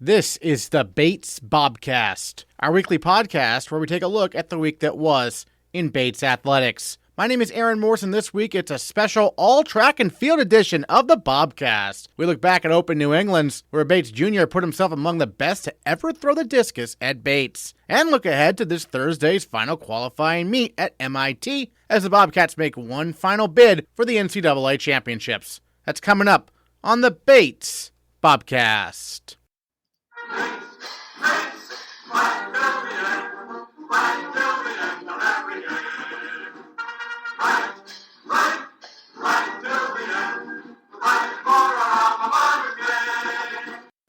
This is the Bates Bobcast, our weekly podcast where we take a look at the week that was in Bates athletics. My name is Aaron Morse, and this week it's a special all-track and field edition of the Bobcast. We look back at Open New England's, where Bates Jr. put himself among the best to ever throw the discus at Bates, and look ahead to this Thursday's final qualifying meet at MIT as the Bobcats make one final bid for the NCAA Championships. That's coming up on the Bates Bobcast.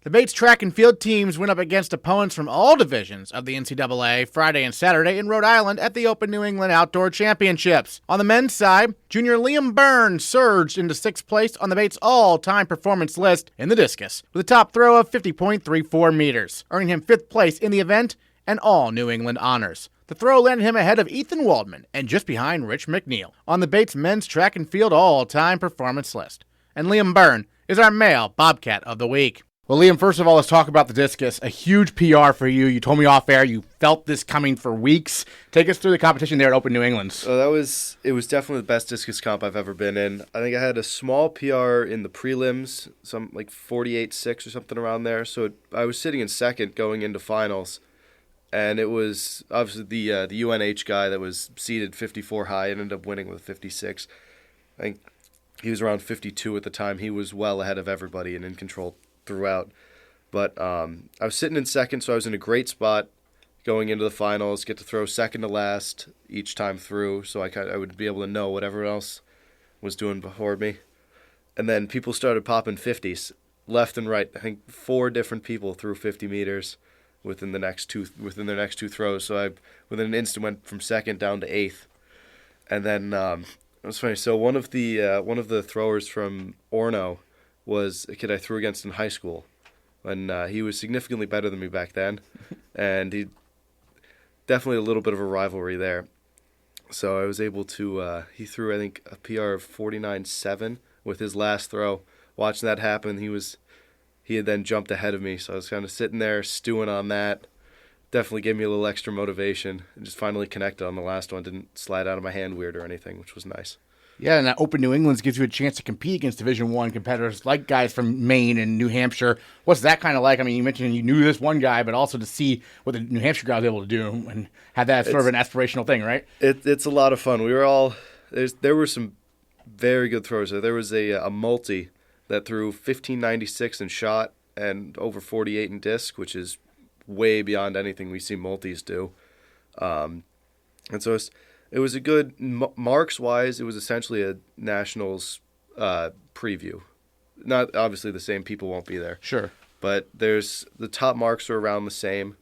The Bates track and field teams went up against opponents from all divisions of the NCAA Friday and Saturday in Rhode Island at the Open New England Outdoor Championships. On the men's side, junior Liam Byrne surged into 6th place on the Bates all-time performance list in the discus with a top throw of 50.34 meters, earning him 5th place in the event and all New England honors. The throw landed him ahead of Ethan Waldman and just behind Rich McNeil on the Bates men's track and field all-time performance list. And Liam Byrne is our male Bobcat of the week. Well, Liam, first of all, let's talk about the discus. A huge PR for you. You told me off air you felt this coming for weeks. Take us through the competition there at Open New England. So it was definitely the best discus comp I've ever been in. I think I had a small PR in the prelims, some like 48.6 or something around there. So I was sitting in second going into finals, and it was obviously the UNH guy that was seated 54 high and ended up winning with 56. I think he was around 52 at the time. He was well ahead of everybody and in control throughout. But I was sitting in second, so I was in a great spot going into the finals, get to throw second to last each time through, so I would be able to know what everyone else was doing before me. And then people started popping 50s left and right. I think 4 different people threw 50 meters within their next two throws. So I within an instant went from second down to 8th. And then it was funny. So one of the throwers from Orono was a kid I threw against in high school, and he was significantly better than me back then, and he definitely a little bit of a rivalry there. So I was able to he threw I think a PR of 49.7 with his last throw. Watching that happen, he had then jumped ahead of me, so I was kind of sitting there stewing on that. Definitely gave me a little extra motivation, and just finally connected on the last one. Didn't slide out of my hand weird or anything, which was nice. Yeah, and that Open New England gives you a chance to compete against Division I competitors like guys from Maine and New Hampshire. What's that kind of like? I mean, you mentioned you knew this one guy, but also to see what the New Hampshire guy was able to do and have that sort of an aspirational thing, right? It's a lot of fun. We were all there were some very good throws. There was a multi that threw 15.96 in shot and over 48 in disc, which is way beyond anything we see multis do. And so it was a good, marks-wise, it was essentially a Nationals preview. Not obviously the same people won't be there. Sure. But the top marks are around the same.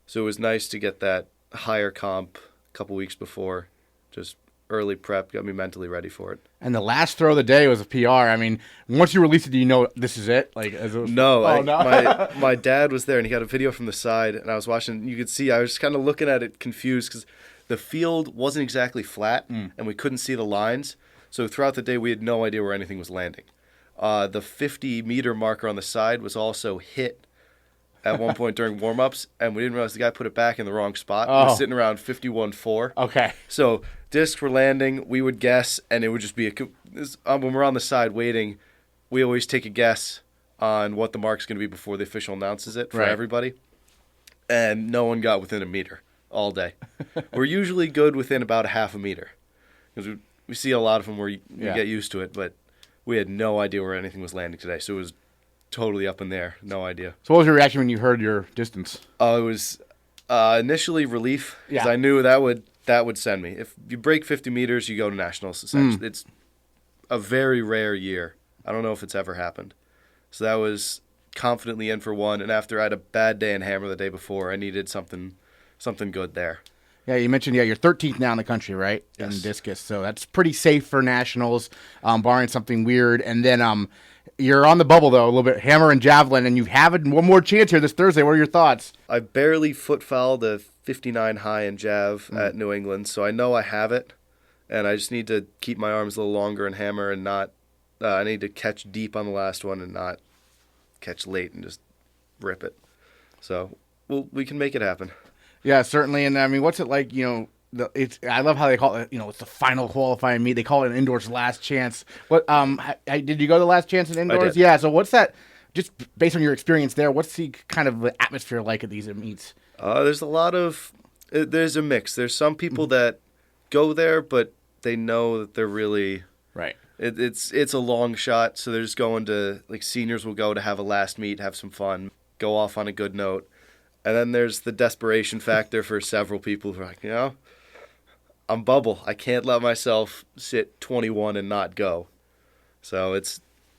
So it was nice to get that higher comp a couple weeks before. Just early prep, got me mentally ready for it. And the last throw of the day was a PR. I mean, once you released it, do you know this is it? No. My dad was there, and he got a video from the side, and I was watching. You could see I was kind of looking at it confused because the field wasn't exactly flat, and we couldn't see the lines. So throughout the day, we had no idea where anything was landing. The 50-meter marker on the side was also hit at one point during warm-ups, and we didn't realize the guy put it back in the wrong spot. It was sitting around 51.4. Okay. So discs were landing, we would guess, and it would just be when we're on the side waiting, we always take a guess on what the mark's going to be before the official announces it for everybody. And no one got within a meter all day. We're usually good within about a half a meter because we see a lot of them where you get used to it, but we had no idea where anything was landing today, so it was totally up in there. No idea. So what was your reaction when you heard your distance? It was initially relief because I knew that would send me. If you break 50 meters, you go to nationals. Essentially, it's a very rare year. I don't know if it's ever happened. So that was confidently in for one. And after I had a bad day in hammer the day before, I needed something good there. Yeah, you mentioned you're 13th now in the country, right? Yes. In discus, so that's pretty safe for nationals, barring something weird. And then you're on the bubble though a little bit, hammer and javelin, and you have one more chance here this Thursday. What are your thoughts? I barely foot-fouled a 59 high in jav at New England, so I know I have it, and I just need to keep my arms a little longer and hammer, and not. I need to catch deep on the last one and not catch late and just rip it. So we can make it happen. Yeah, certainly. And I mean, what's it like? I love how they call it. It's the final qualifying meet. They call it an indoors last chance. What? Did you go to the last chance in indoors? I did. Yeah. So what's that? Just based on your experience there, what's the kind of atmosphere like at these meets? There's there's a mix. There's some people that go there, but they know that they're really right. It's a long shot, so they're just going to, like, seniors will go to have a last meet, have some fun, go off on a good note. And then there's the desperation factor for several people who are like, I'm bubble. I can't let myself sit 21 and not go. So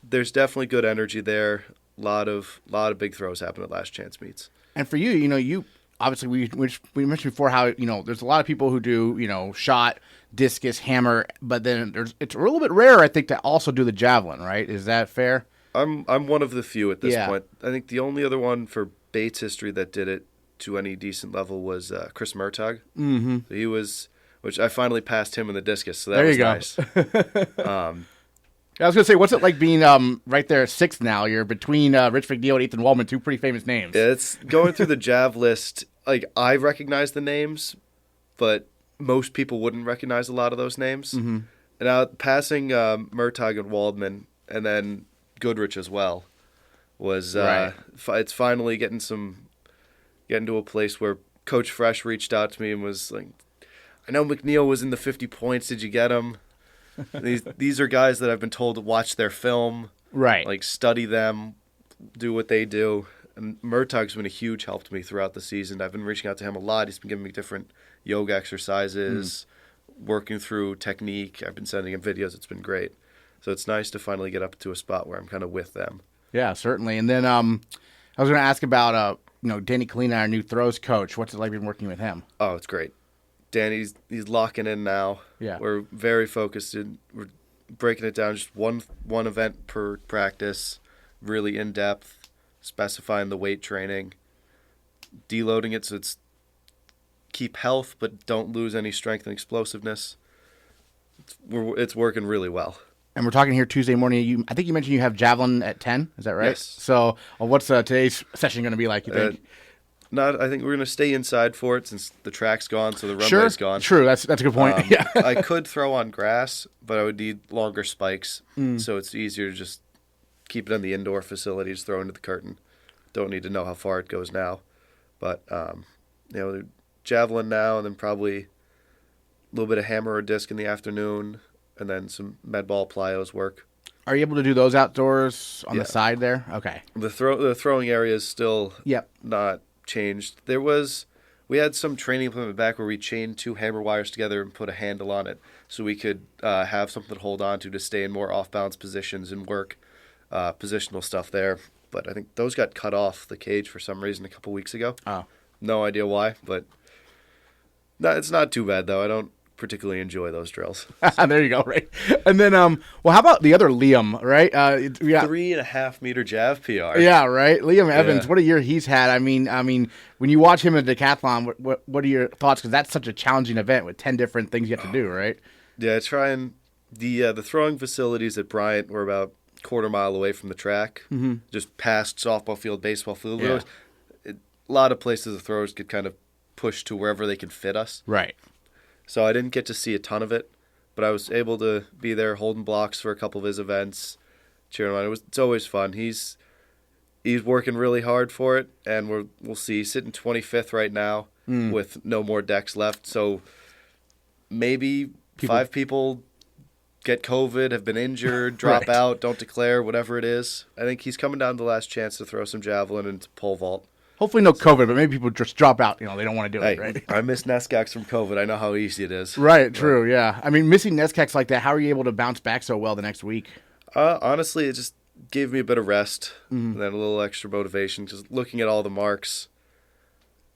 there's definitely good energy there. A lot of big throws happen at last chance meets. And for you, you obviously we mentioned before how there's a lot of people who do shot, discus, hammer, but then it's a little bit rare, I think, to also do the javelin. Right? Is that fair? I'm one of the few at this point. I think the only other one for Bates history that did it to any decent level was Chris Murtaugh. Mm-hmm. So he was, which I finally passed him in the discus, so that there was you nice. Go. I was going to say, what's it like being right there 6th now? You're between Rich McNeil and Ethan Waldman, two pretty famous names. Yeah, it's going through the Jav list. Like, I recognize the names, but most people wouldn't recognize a lot of those names. Mm-hmm. And now passing Murtaugh and Waldman, and then Goodrich as well, was right. It's finally getting to a place where Coach Fresh reached out to me and was like, I know McNeil was in the 50 points. Did you get him? These are guys that I've been told to watch their film, right? Like, study them, do what they do. And Murtaugh's been a huge help to me throughout the season. I've been reaching out to him a lot. He's been giving me different yoga exercises, working through technique. I've been sending him videos. It's been great. So it's nice to finally get up to a spot where I'm kind of with them. Yeah, certainly. And then I was going to ask about Danny Kalina, our new throws coach. What's it like been working with him? Oh, it's great. Danny's locking in now. Yeah. We're very focused. We're breaking it down, just one event per practice, really in-depth, specifying the weight training, deloading it so it's keep health but don't lose any strength and explosiveness. It's working really well. And we're talking here Tuesday morning. I think you mentioned you have javelin at 10. Is that right? Yes. So what's today's session going to be like, you think? I think we're going to stay inside for it since the track's gone, so the runway's gone. True. That's a good point. Yeah. I could throw on grass, but I would need longer spikes, so it's easier to just keep it in the indoor facilities, throw into the curtain. Don't need to know how far it goes now. But, javelin now, and then probably a little bit of hammer or disc in the afternoon, and then some med ball plyos work. Are you able to do those outdoors on the side there? Okay. The throwing area is still not changed. We had some training equipment back where we chained 2 hammer wires together and put a handle on it so we could have something to hold on to stay in more off-balance positions and work positional stuff there. But I think those got cut off the cage for some reason a couple weeks ago. Oh. No idea why, but it's not too bad, though. I don't particularly enjoy those drills. There you go, right? And then, how about the other Liam, right? 3.5 meter Jav PR. Yeah, right? Liam Evans, what a year he's had. I mean, when you watch him in a decathlon, what are your thoughts? Because that's such a challenging event with 10 different things you have to do, right? Yeah, trying the throwing facilities at Bryant were about a quarter mile away from the track, just past softball field, baseball field. Yeah. A lot of places the throwers could kind of push to wherever they could fit us. Right. So I didn't get to see a ton of it, but I was able to be there holding blocks for a couple of his events, cheering on. It's always fun. He's working really hard for it, and we'll see. He's sitting 25th right now with no more decks left. So maybe 5 people get COVID, have been injured, drop out, don't declare, whatever it is. I think he's coming down to the last chance to throw some javelin and pole vault. Hopefully no COVID, but maybe people just drop out. They don't want to do it, right? I miss Nescacs from COVID. I know how easy it is. Right, true, yeah. I mean, missing Nescacs like that, how are you able to bounce back so well the next week? Honestly, it just gave me a bit of rest and then a little extra motivation. Just looking at all the marks.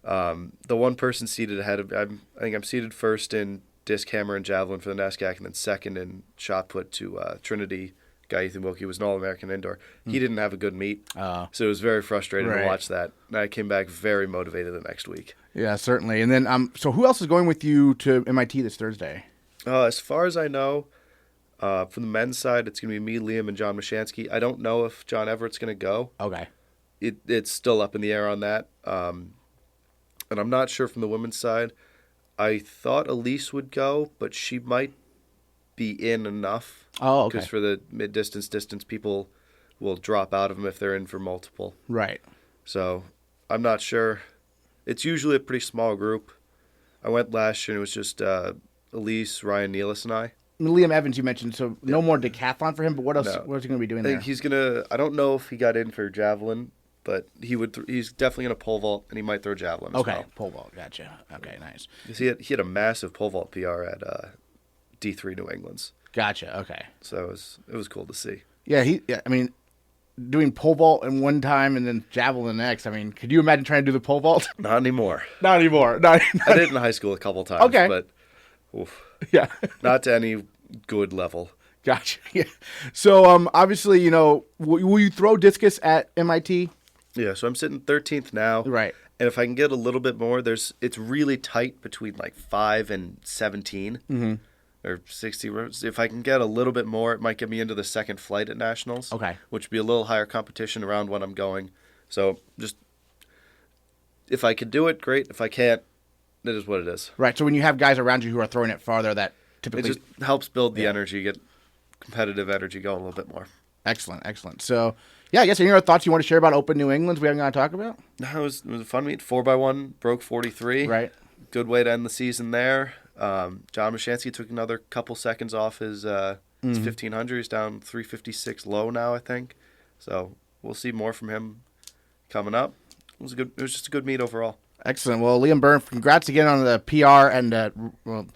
The one person seated ahead of, I think I'm seated first in disc, hammer, and javelin for the Nescac, and then second in shot put to Trinity. Guy Ethan Wilkie was an All-American indoor. He didn't have a good meet, so it was very frustrating to watch that. And I came back very motivated the next week. Yeah, certainly. And then, so who else is going with you to MIT this Thursday? As far as I know, from the men's side, it's going to be me, Liam, and John Mashansky. I don't know if John Everett's going to go. Okay. it's still up in the air on that. And I'm not sure from the women's side. I thought Elise would go, but she might be in enough. Oh, okay. Because for the mid-distance, people will drop out of them if they're in for multiple. Right. So I'm not sure. It's usually a pretty small group. I went last year and it was just Elise, Ryan Nealis, and I. Liam Evans, you mentioned, so no more decathlon for him, but what else? No. What is he going to be doing I there? think he's gonna. I don't know if he got in for javelin, but he's definitely gonna pole vault, and he might throw javelin as well. Okay, pole vault, gotcha. Okay, nice. He had a massive pole vault PR at D3 New England's. Gotcha. Okay. So it was cool to see. Yeah, I mean, doing pole vault in one time and then javelin next. I mean, could you imagine trying to do the pole vault? Not anymore. Not anymore. I did it in high school a couple times. Okay. But oof, yeah. not to any good level. Gotcha. Yeah. So, obviously, you know, will you throw discus at MIT? Yeah. So I'm sitting 13th now. Right. And if I can get a little bit more, it's really tight between like 5 and 17. Mm-hmm. Or 60. If I can get a little bit more, it might get me into the second flight at nationals. Okay. Which would be a little higher competition around when I'm going. So just if I could do it, great. If I can't, it is what it is. Right. So when you have guys around you who are throwing it farther, that typically it just helps build the energy, get competitive energy going a little bit more. Excellent. So yeah, I guess any other thoughts you want to share about Open New England we haven't got to talk about? No, it was a fun meet. 4x1 broke 43. Right. Good way to end the season there. John Mashansky took another couple seconds off his 1500. He's down 356 low now, I think. So we'll see more from him coming up. It was just a good meet overall. Excellent. Well, Liam Byrne, congrats again on the PR and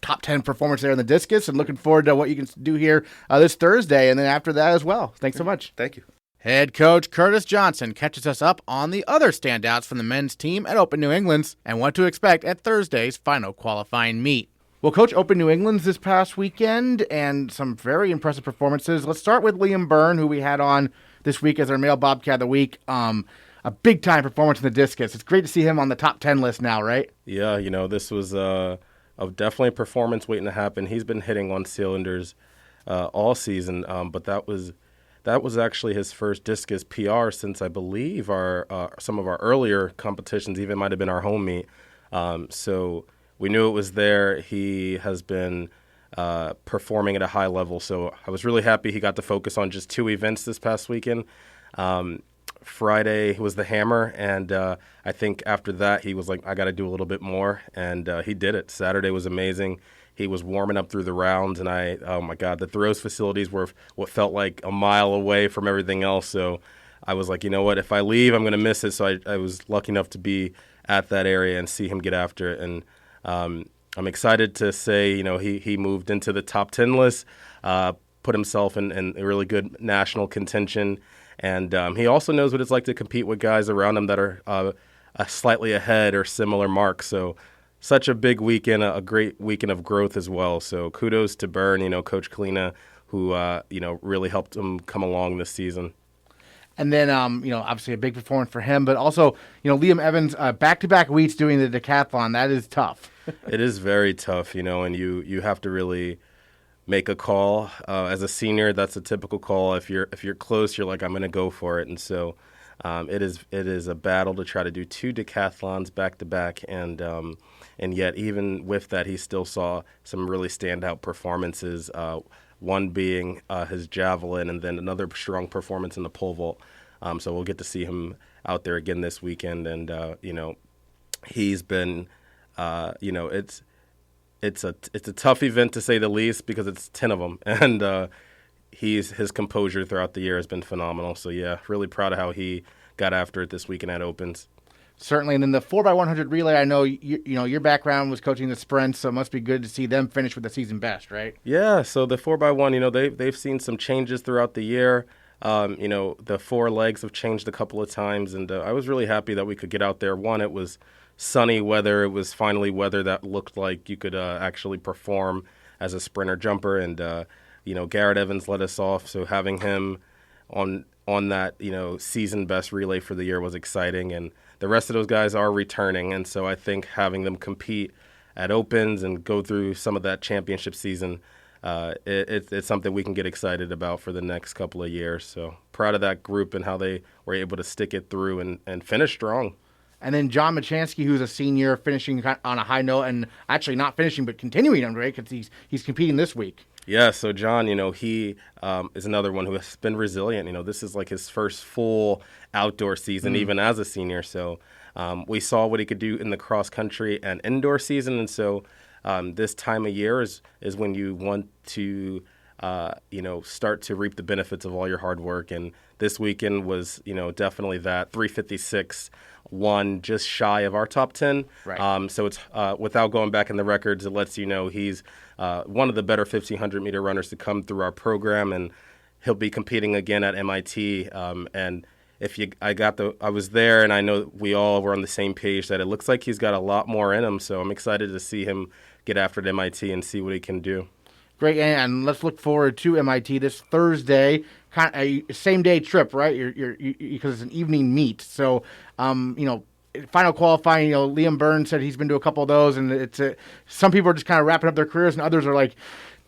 top 10 performance there in the discus, and looking forward to what you can do here this Thursday and then after that as well. Thanks so much. Thank you. Head coach Curtis Johnson catches us up on the other standouts from the men's team at Open New England's and what to expect at Thursday's final qualifying meet. Well, Coach, Open New England's this past weekend and some very impressive performances. Let's start with Liam Byrne, who we had on this week as our male Bobcat of the week. A big-time performance in the discus. It's great to see him on the top 10 list now, right? Yeah, this was definitely a performance waiting to happen. He's been hitting on cylinders all season, but that was actually his first discus PR since I believe some of our earlier competitions, even might have been our home meet. So we knew it was there. He has been performing at a high level, so I was really happy he got to focus on just 2 events this past weekend. Friday was the hammer, and I think after that he was like, I got to do a little bit more, and he did it. Saturday was amazing. He was warming up through the rounds, and oh my God, the throws facilities were what felt like a mile away from everything else, so I was like, you know what, if I leave, I'm going to miss it, so I was lucky enough to be at that area and see him get after it, and I'm excited to say, he moved into the top 10 list, put himself in a really good national contention. And he also knows what it's like to compete with guys around him that are slightly ahead or similar marks. So such a big weekend, a great weekend of growth as well. So kudos to Byrne, Coach Kalina, who, really helped him come along this season. And then, obviously a big performance for him. But also, Liam Evans, back-to-back weeks doing the decathlon. That is tough. It is very tough, and you have to really make a call. As a senior, that's a typical call. If you're close, you're like, I'm going to go for it. And so it is a battle to try to do 2 decathlons back to back. And yet even with that, he still saw some really standout performances. One being his javelin, and then another strong performance in the pole vault. So we'll get to see him out there again this weekend. And he's been, It's a tough event to say the least because it's 10 of them, and his composure throughout the year has been phenomenal. So yeah, really proud of how he got after it this weekend at Opens. Certainly, and then the 4x100 relay. I know your background was coaching the sprints, so it must be good to see them finish with the season best, right? Yeah. So the 4x1, they've seen some changes throughout the year. The 4 legs have changed a couple of times, and I was really happy that we could get out there. One, it was sunny weather. It was finally weather that looked like you could actually perform as a sprinter jumper. And, Garrett Evans led us off. So having him on that, season best relay for the year was exciting. And the rest of those guys are returning. And so I think having them compete at Opens and go through some of that championship season, it's something we can get excited about for the next couple of years. So proud of that group and how they were able to stick it through and finish strong. And then John Machansky, who's a senior, finishing on a high note, and actually not finishing but continuing on, right? Because he's competing this week. Yeah, so John, he is another one who has been resilient. This is like his first full outdoor season, even as a senior. So we saw what he could do in the cross country and indoor season, and so this time of year is when you want to start to reap the benefits of all your hard work. And this weekend was definitely that. 356 won, just shy of our top 10. Right. So it's without going back in the records, it lets you know he's one of the better 1,500 meter runners to come through our program, and he'll be competing again at MIT. And I was there, and I know we all were on the same page that it looks like he's got a lot more in him. So I'm excited to see him get after it at MIT and see what he can do. Great, and let's look forward to MIT this Thursday. Kind of a same-day trip, right? Because it's an evening meet. So, final qualifying. Liam Byrne said he's been to a couple of those, and some people are just kind of wrapping up their careers, and others are like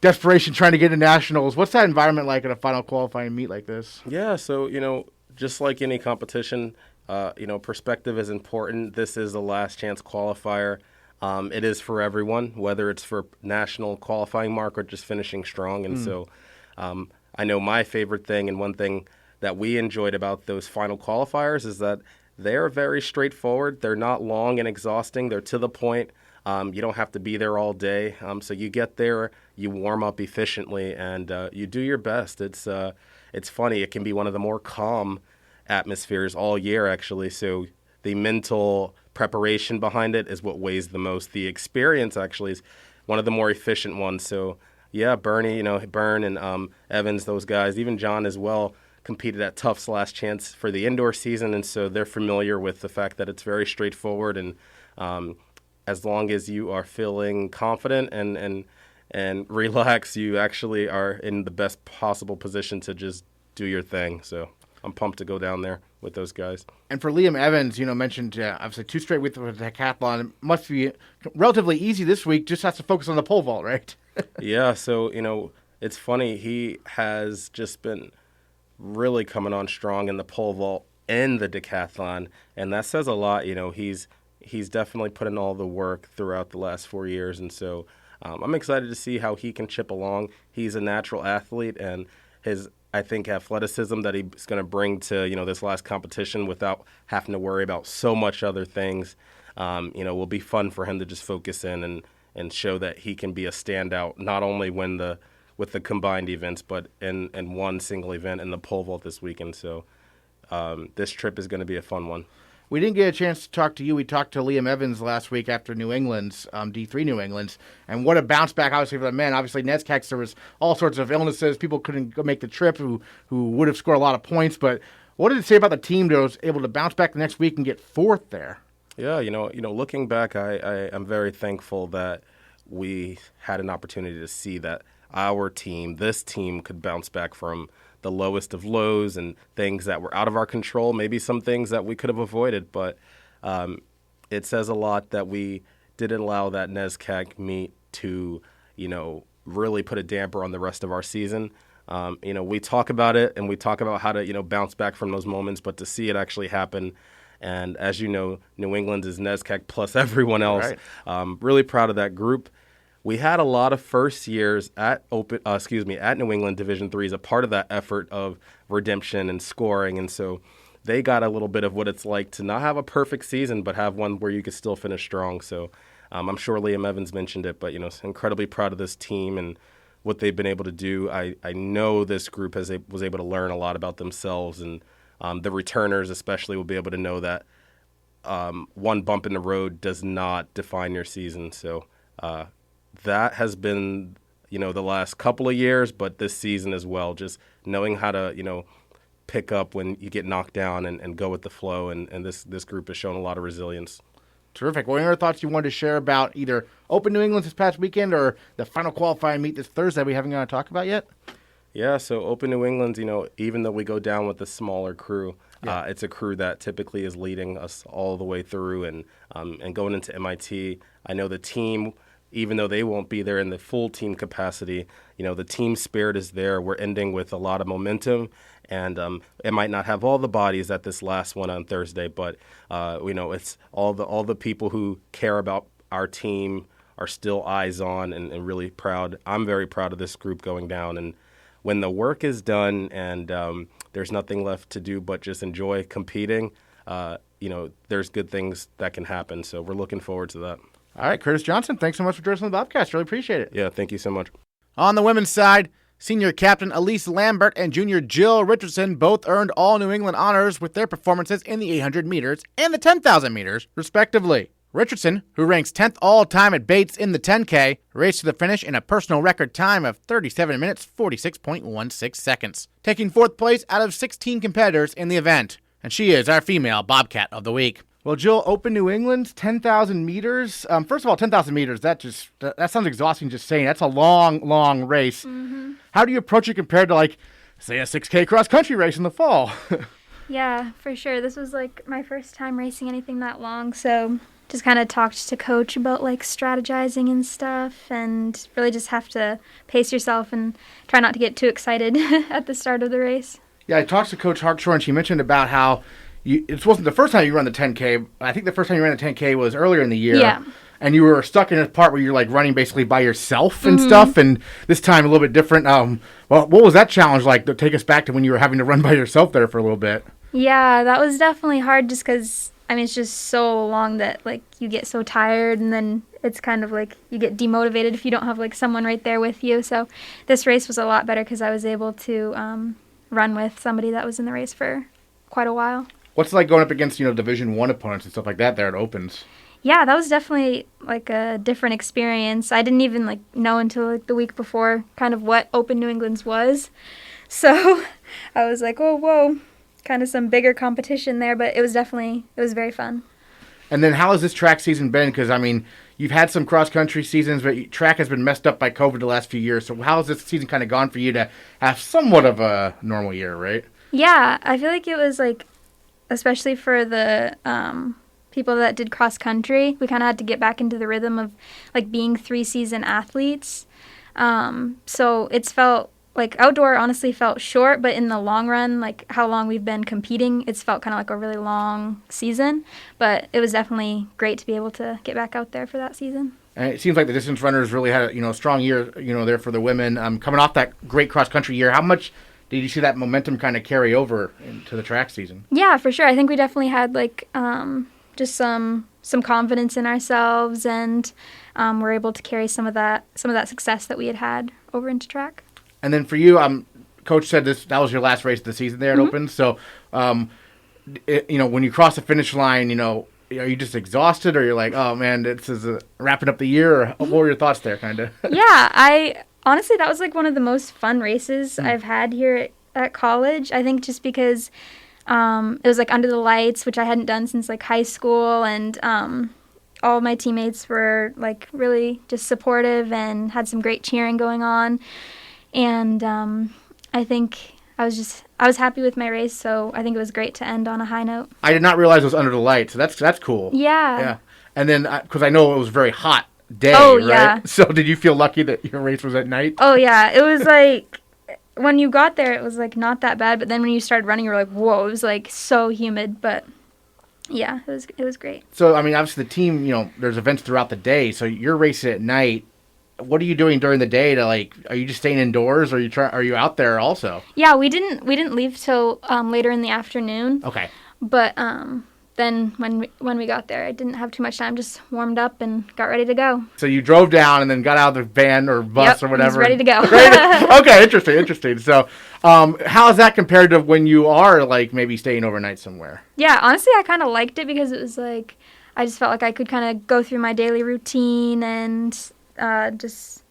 desperation trying to get into nationals. What's that environment like at a final qualifying meet like this? Yeah, so just like any competition, perspective is important. This is the last chance qualifier. It is for everyone, whether it's for national qualifying mark or just finishing strong. And so I know my favorite thing, and one thing that we enjoyed about those final qualifiers is that they're very straightforward. They're not long and exhausting. They're to the point. You don't have to be there all day. So you get there, you warm up efficiently, and you do your best. It's funny. It can be one of the more calm atmospheres all year, actually. So the mental preparation behind it is what weighs the most. The experience actually is one of the more efficient ones. So yeah, Byrne and Evans, those guys, even John as well, competed at Tufts last chance for the indoor season, and so they're familiar with the fact that it's very straightforward. And as long as you are feeling confident and relaxed, you actually are in the best possible position to just do your thing. So I'm pumped to go down there with those guys. And for Liam Evans, mentioned obviously 2 straight weeks with the decathlon. It must be relatively easy this week. Just has to focus on the pole vault, right? Yeah, so it's funny. He has just been really coming on strong in the pole vault and the decathlon, and that says a lot. He's definitely put in all the work throughout the last 4 years, and so I'm excited to see how he can chip along. He's a natural athlete, and his athleticism that he's going to bring to this last competition without having to worry about so much other things, will be fun for him to just focus in and show that he can be a standout, not only with the combined events, but in one single event in the pole vault this weekend. So this trip is going to be a fun one. We didn't get a chance to talk to you. We talked to Liam Evans last week after New England's, D3 New England's, and what a bounce back, obviously, for the men. Obviously, NESCAC, there was all sorts of illnesses. People couldn't go make the trip who would have scored a lot of points. But what did it say about the team that was able to bounce back the next week and get 4th there? Yeah, looking back, I am very thankful that we had an opportunity to see that our team, this team, could bounce back from the lowest of lows and things that were out of our control, maybe some things that we could have avoided. But it says a lot that we didn't allow that NESCAC meet to, really put a damper on the rest of our season. We talk about it and we talk about how to, bounce back from those moments, but to see it actually happen. And as you know, New England is NESCAC plus everyone else. Right. Really proud of that group. We had a lot of first years at New England Division III as a part of that effort of redemption and scoring, and so they got a little bit of what it's like to not have a perfect season, but have one where you could still finish strong. So I'm sure Liam Evans mentioned it, but incredibly proud of this team and what they've been able to do. I know this group was able to learn a lot about themselves, and the returners especially will be able to know that one bump in the road does not define your season. So that has been, the last couple of years, but this season as well, just knowing how to, pick up when you get knocked down and go with the flow. And this group has shown a lot of resilience. Terrific. Well, any other thoughts you wanted to share about either Open New England this past weekend or the final qualifying meet this Thursday we haven't got to talk about yet? Yeah, so Open New England, even though we go down with a smaller crew, it's a crew that typically is leading us all the way through and going into MIT. I know the team even though they won't be there in the full team capacity, the team spirit is there. We're ending with a lot of momentum, and it might not have all the bodies at this last one on Thursday, but it's all the people who care about our team are still eyes on and really proud. I'm very proud of this group going down, and when the work is done and there's nothing left to do but just enjoy competing, there's good things that can happen. So we're looking forward to that. All right, Curtis Johnson, thanks so much for joining us on the Bobcast. Really appreciate it. Yeah, thank you so much. On the women's side, senior captain Elise Lambert and junior Jill Richardson both earned all New England honors with their performances in the 800 meters and the 10,000 meters, respectively. Richardson, who ranks 10th all-time at Bates in the 10K, raced to the finish in a personal record time of 37 minutes, 46.16 seconds, taking 4th place out of 16 competitors in the event. And she is our female Bobcat of the week. Well, Jill, Open New England, 10,000 meters. First of all, 10,000 meters, that sounds exhausting just saying. That's a long, long race. Mm-hmm. How do you approach it compared to, say, a 6K cross-country race in the fall? Yeah, for sure. This was, my first time racing anything that long, so just kind of talked to Coach about, strategizing and stuff, and really just have to pace yourself and try not to get too excited at the start of the race. Yeah, I talked to Coach Hartshorn. She mentioned about how it wasn't the first time you run the 10K. I think the first time you ran the 10K was earlier in the year. Yeah. And you were stuck in a part where you're running basically by yourself and stuff. And this time a little bit different. Well, what was that challenge like? To take us back to when you were having to run by yourself there for a little bit. Yeah, that was definitely hard just because, it's just so long that you get so tired, and then it's kind of you get demotivated if you don't have someone right there with you. So this race was a lot better because I was able to run with somebody that was in the race for quite a while. What's it like going up against, Division I opponents and stuff like that there at Opens? Yeah, that was definitely a different experience. I didn't even know until the week before kind of what Open New England's was. So I was oh, whoa, kind of some bigger competition there, but it was very fun. And then how has this track season been? Because, you've had some cross-country seasons, but track has been messed up by COVID the last few years. So how has this season kind of gone for you to have somewhat of a normal year, right? Yeah, I feel like it was especially for the people that did cross country, we kind of had to get back into the rhythm of being 3-season athletes. So it's felt outdoor honestly felt short, but in the long run, how long we've been competing, it's felt kind of a really long season. But it was definitely great to be able to get back out there for that season. And it seems like the distance runners really had a strong year, there for the women. Coming off that great cross country year, how much did you see that momentum kind of carry over into the track season? Yeah, for sure. I think we definitely had just some confidence in ourselves, and we're able to carry some of that success that we had over into track. And then for you, Coach said that was your last race of the season there at Open. So, when you cross the finish line, are you just exhausted, or you're oh man, this is wrapping up the year? Or what were your thoughts there, kind of? Yeah, honestly, that was one of the most fun races I've had here at college. I think just because it was under the lights, which I hadn't done since high school, and all of my teammates were really just supportive and had some great cheering going on. And I think I was happy with my race, so I think it was great to end on a high note. I did not realize it was under the lights, so that's cool. Yeah. Yeah. And then, because I know it was very hot day, right? Yeah. So did you feel lucky that your race was at night? Oh, yeah. It was when you got there, it was not that bad, but then when you started running, you were whoa, it was so humid, but yeah, it was great. So, obviously the team, there's events throughout the day, so you're racing at night. What are you doing during the day to are you just staying indoors, or are you out there also? Yeah, we didn't leave till later in the afternoon. Okay. But then when we got there, I didn't have too much time, just warmed up and got ready to go. So you drove down and then got out of the van or bus or whatever. Ready to go. Okay, interesting. So how is that compared to when you are maybe staying overnight somewhere? Yeah, honestly, I kind of liked it because it was I just felt I could kind of go through my daily routine and just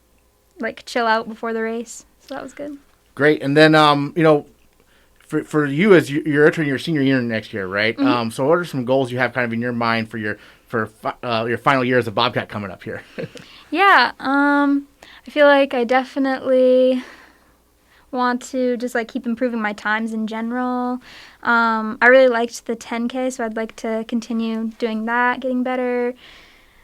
chill out before the race. So that was good. Great. And then for you, as you're entering your senior year next year, right? Mm-hmm. So what are some goals you have kind of in your mind for your final year as a Bobcat coming up here? Yeah. I feel like I definitely want to just keep improving my times in general. I really liked the 10K, so I'd like to continue doing that, getting better.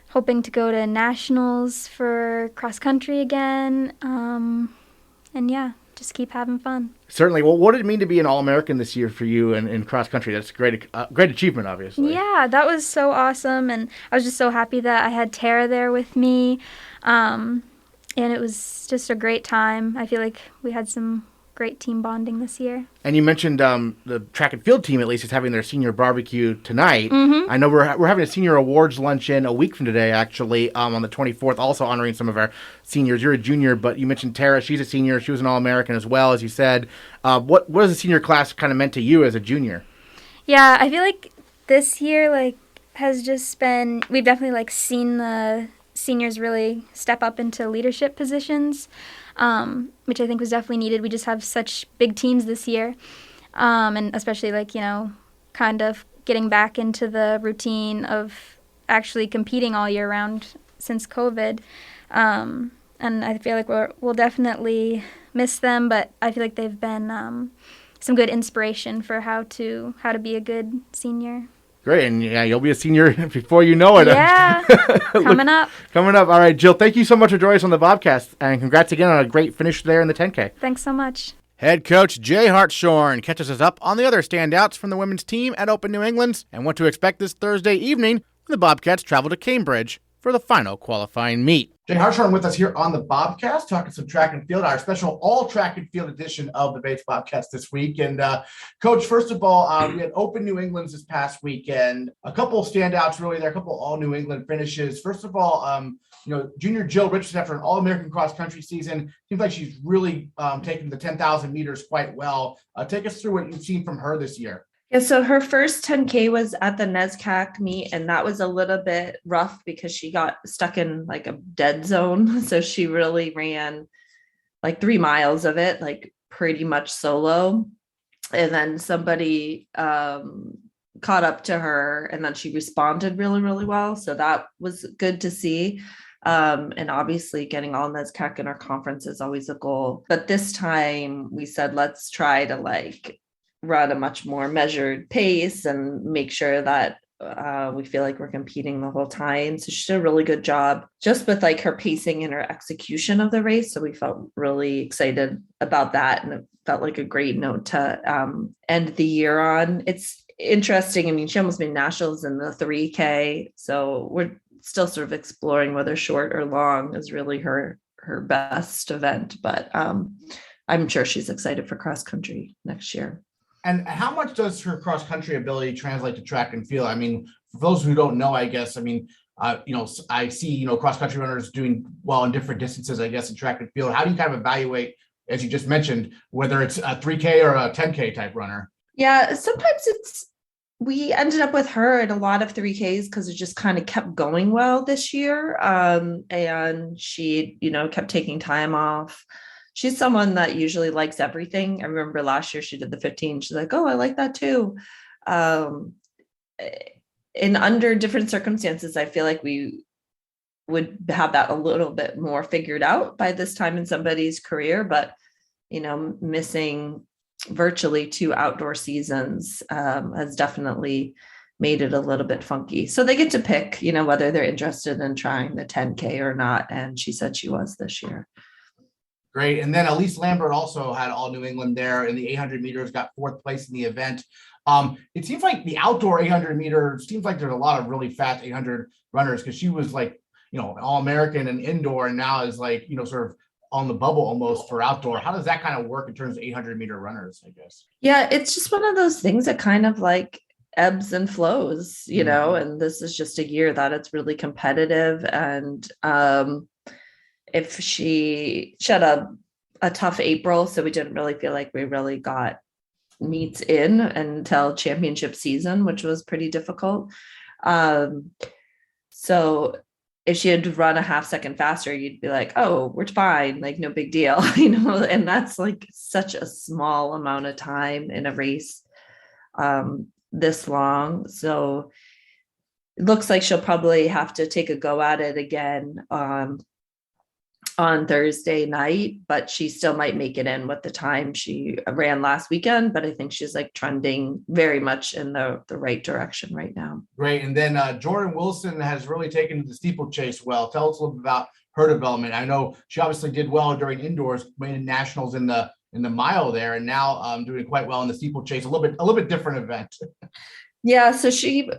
hoping to go to nationals for cross country again. And yeah, just keep having fun. Certainly. Well, what did it mean to be an All-American this year for you in cross country? That's a great achievement, obviously. Yeah, that was so awesome. And I was just so happy that I had Tara there with me. And it was just a great time. I feel like we had some great team bonding this year. And you mentioned the track and field team, at least, is having their senior barbecue tonight. Mm-hmm. I know we're having a senior awards luncheon a week from today, actually, on the 24th, also honoring some of our seniors. You're a junior, but you mentioned Tara. She's a senior. She was an All-American as well, as you said. What has the senior class kind of meant to you as a junior? Yeah, I feel like this year, has just been, we've definitely, seen the seniors really step up into leadership positions, which I think was definitely needed. We just have such big teams this year, and especially kind of getting back into the routine of actually competing all year round since COVID. And I feel like we'll definitely miss them, but I feel like they've been some good inspiration for how to be a good senior. Great, and yeah, you'll be a senior before you know it. Yeah, coming up. Coming up. All right, Jill, thank you so much for joining us on the Bobcast, and congrats again on a great finish there in the 10K. Thanks so much. Head coach Jay Hartshorn catches us up on the other standouts from the women's team at Open New England and what to expect this Thursday evening when the Bobcats travel to Cambridge for the final qualifying meet. Jay Hartshorn with us here on the Bobcast, talking some track and field, our special all track and field edition of the Bates Bobcast this week. And Coach, first of all, we had Open New England this past weekend. A couple of standouts really there, a couple all New England finishes. First of all, junior Jill Richardson, after an All-American cross-country season, seems like she's really taking the 10,000 meters quite well. Take us through what you've seen from her this year. Yeah, so her first 10K was at the NESCAC meet, and that was a little bit rough because she got stuck in a dead zone. So she really ran 3 miles of it, pretty much solo. And then somebody caught up to her, and then she responded really, really well. So that was good to see. And obviously getting all NESCAC in our conference is always a goal. But this time we said, let's try to run a much more measured pace and make sure that we feel like we're competing the whole time. So she did a really good job just with her pacing and her execution of the race. So we felt really excited about that. And it felt like a great note to end the year on. It's interesting. I mean, she almost made nationals in the 3K. So we're still sort of exploring whether short or long is really her best event. But I'm sure she's excited for cross country next year. And how much does her cross-country ability translate to track and field? I mean, for those who don't know, I guess, I see, cross-country runners doing well in different distances, I guess, in track and field. How do you kind of evaluate, as you just mentioned, whether it's a 3K or a 10K type runner? Yeah, sometimes we ended up with her in a lot of 3Ks because it just kind of kept going well this year. And she, kept taking time off. She's someone that usually likes everything. I remember last year she did the 15. She's like, oh, I like that too. In under different circumstances, I feel like we would have that a little bit more figured out by this time in somebody's career. But, missing virtually 2 outdoor seasons has definitely made it a little bit funky. So they get to pick, whether they're interested in trying the 10K or not. And she said she was this year. Great. And then Elise Lambert also had all New England there in the 800 meters, got 4th place in the event. It seems like the outdoor 800 meters, seems like there's a lot of really fast 800 runners because she was All-American and indoor and now is sort of on the bubble almost for outdoor. How does that kind of work in terms of 800 meter runners, I guess? Yeah, it's just one of those things that kind of ebbs and flows, and this is just a year that it's really competitive. And if she had a tough April, so we didn't really feel like we really got meets in until championship season, which was pretty difficult. So if she had run a half second faster, you'd be like, oh, we're fine, no big deal, and that's such a small amount of time in a race this long. So it looks like she'll probably have to take a go at it again on Thursday night, but she still might make it in with the time she ran last weekend. But I think she's like trending very much in the right direction right now. Great. And then Jordan Wilson has really taken to the steeplechase well. Tell us a little bit about her development. I know she obviously did well during indoors, made it nationals in the mile there, and now doing quite well in the steeplechase. A little bit different event. Yeah, so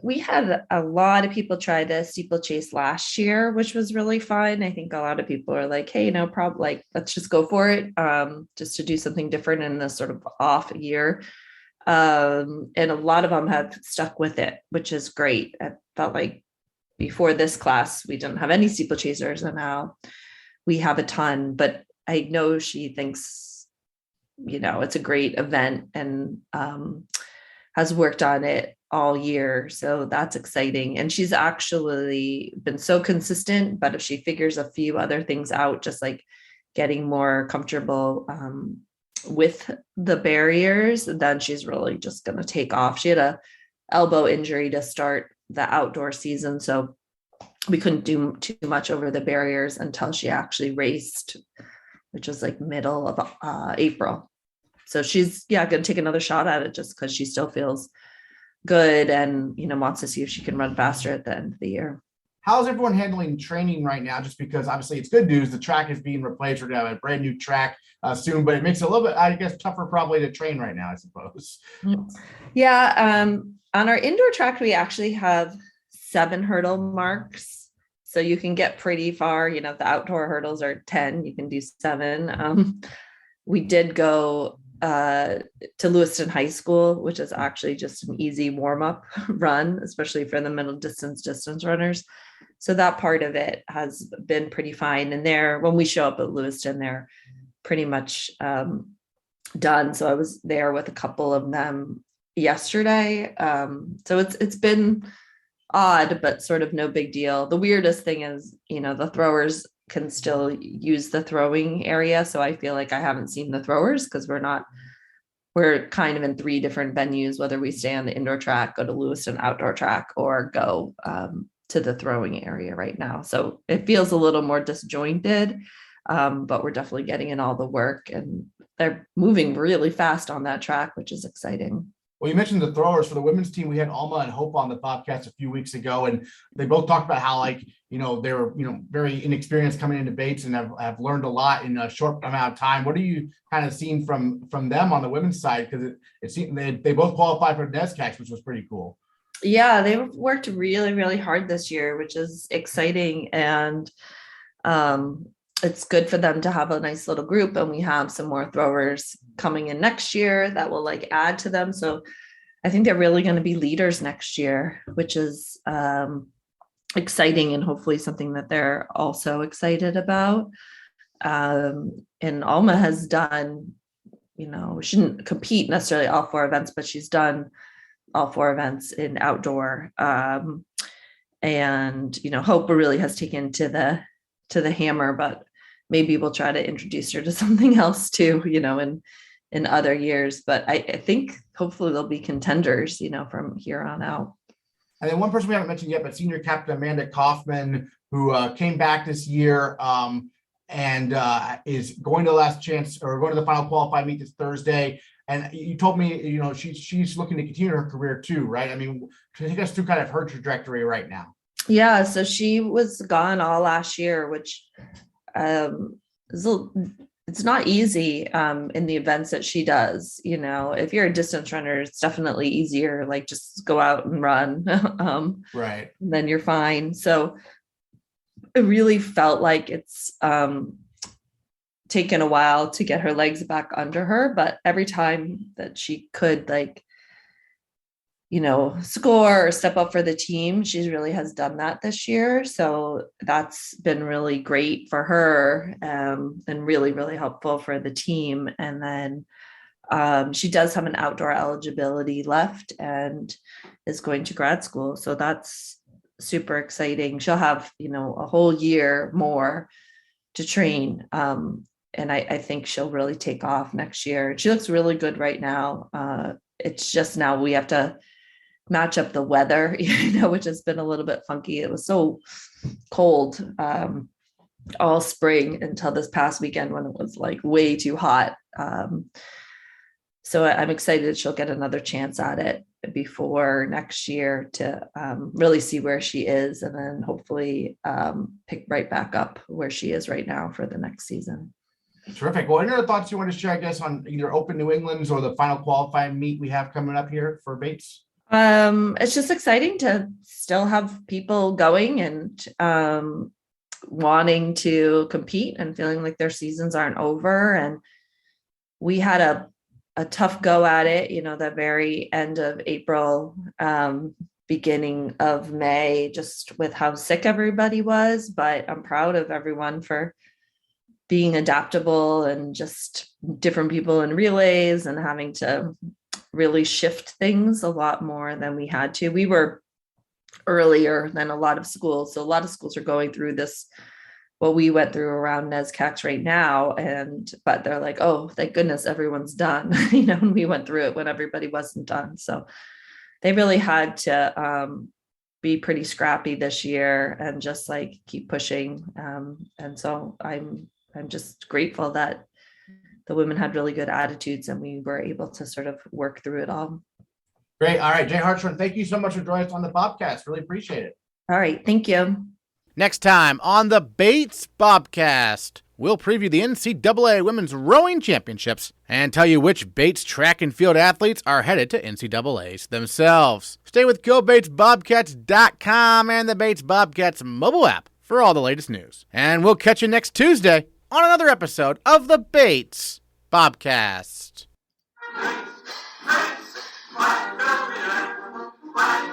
we had a lot of people try the steeplechase last year, which was really fun. I think a lot of people are like, hey, no problem, like let's just go for it, just to do something different in this sort of off year. And a lot of them have stuck with it, which is great. I felt like before this class, we didn't have any steeplechasers, and now we have a ton. But I know she thinks, it's a great event, and has worked on it all year. So that's exciting. And she's actually been so consistent, but if she figures a few other things out, just like getting more comfortable with the barriers, then she's really just going to take off. She had a elbow injury to start the outdoor season, so we couldn't do too much over the barriers until she actually raced, which was like middle of April. So she's going to take another shot at it just because she still feels good and wants to see if she can run faster at the end of the year. How's everyone handling training right now? Just because obviously it's good news, the track is being replaced. We're going to have a brand new track soon, but it makes it a little bit, I guess, tougher probably to train right now, I suppose. Yeah. On our indoor track, we actually have 7 hurdle marks. So you can get pretty far. If the outdoor hurdles are 10, you can do 7. We did go to Lewiston High School, which is actually just an easy warm-up run, especially for the middle distance runners. So that part of it has been pretty fine. And when we show up at Lewiston, they're pretty much done. So I was there with a couple of them yesterday. So it's been odd, but sort of no big deal. The weirdest thing is, the throwers can still use the throwing area. So I feel like I haven't seen the throwers because we're kind of in 3 different venues, whether we stay on the indoor track, go to Lewiston outdoor track, or go to the throwing area right now. So it feels a little more disjointed, but we're definitely getting in all the work, and they're moving really fast on that track, which is exciting. Well, you mentioned the throwers for the women's team. We had Alma and Hope on the Bobcats a few weeks ago, and they both talked about how, they were, very inexperienced coming into Bates and have learned a lot in a short amount of time. What are you kind of seeing from them on the women's side? Because it seemed they both qualified for NESCACs, which was pretty cool. Yeah, they've worked really, really hard this year, which is exciting. And it's good for them to have a nice little group, and we have some more throwers coming in next year that will add to them. So I think they're really going to be leaders next year, which is exciting, and hopefully something that they're also excited about. And Alma has done, she didn't compete necessarily all 4 events, but she's done all 4 events in outdoor. And Hope really has taken to the hammer, but maybe we'll try to introduce her to something else too, in other years. But I think hopefully they'll be contenders, from here on out. And then one person we haven't mentioned yet, but senior captain Amanda Kaufman, who came back this year and is going to the last chance, or going to the final qualified meet this Thursday. And you told me, she's looking to continue her career too, right? I mean, take us through kind of her trajectory right now. Yeah, so she was gone all last year, which it's not easy in the events that she does. If you're a distance runner, it's definitely easier, just go out and run. Right. Then you're fine. So it really felt like it's taken a while to get her legs back under her, but every time that she could score or step up for the team, she really has done that this year. So that's been really great for her, and really, really helpful for the team. And then she does have an outdoor eligibility left and is going to grad school. So that's super exciting. She'll have, a whole year more to train. And I think she'll really take off next year. She looks really good right now. It's just now we have to match up the weather, which has been a little bit funky. It was so cold all spring until this past weekend when it was like way too hot. So I'm excited she'll get another chance at it before next year to really see where she is, and then hopefully pick right back up where she is right now for the next season. Terrific. Well, any other thoughts you want to share, I guess, on either Open New England's or the final qualifying meet we have coming up here for Bates? It's just exciting to still have people going and wanting to compete and feeling like their seasons aren't over. And we had a tough go at it, the very end of April, beginning of May, just with how sick everybody was. But I'm proud of everyone for being adaptable and just different people in relays and having to really shift things a lot more than we had to. We were earlier than a lot of schools. So a lot of schools are going through this, what we went through around NESCACs right now. But they're like, oh, thank goodness everyone's done. And we went through it when everybody wasn't done. So they really had to be pretty scrappy this year and just like keep pushing. And so I'm just grateful that the women had really good attitudes and we were able to sort of work through it all. Great. All right, Jay Hartshorn, thank you so much for joining us on the Bobcast. Really appreciate it. All right. Thank you. Next time on the Bates Bobcast, we'll preview the NCAA Women's Rowing Championships and tell you which Bates track and field athletes are headed to NCAAs themselves. Stay with GoBatesBobcats.com and the Bates Bobcats mobile app for all the latest news. And we'll catch you next Tuesday on another episode of the Bates Bobcast. Bye.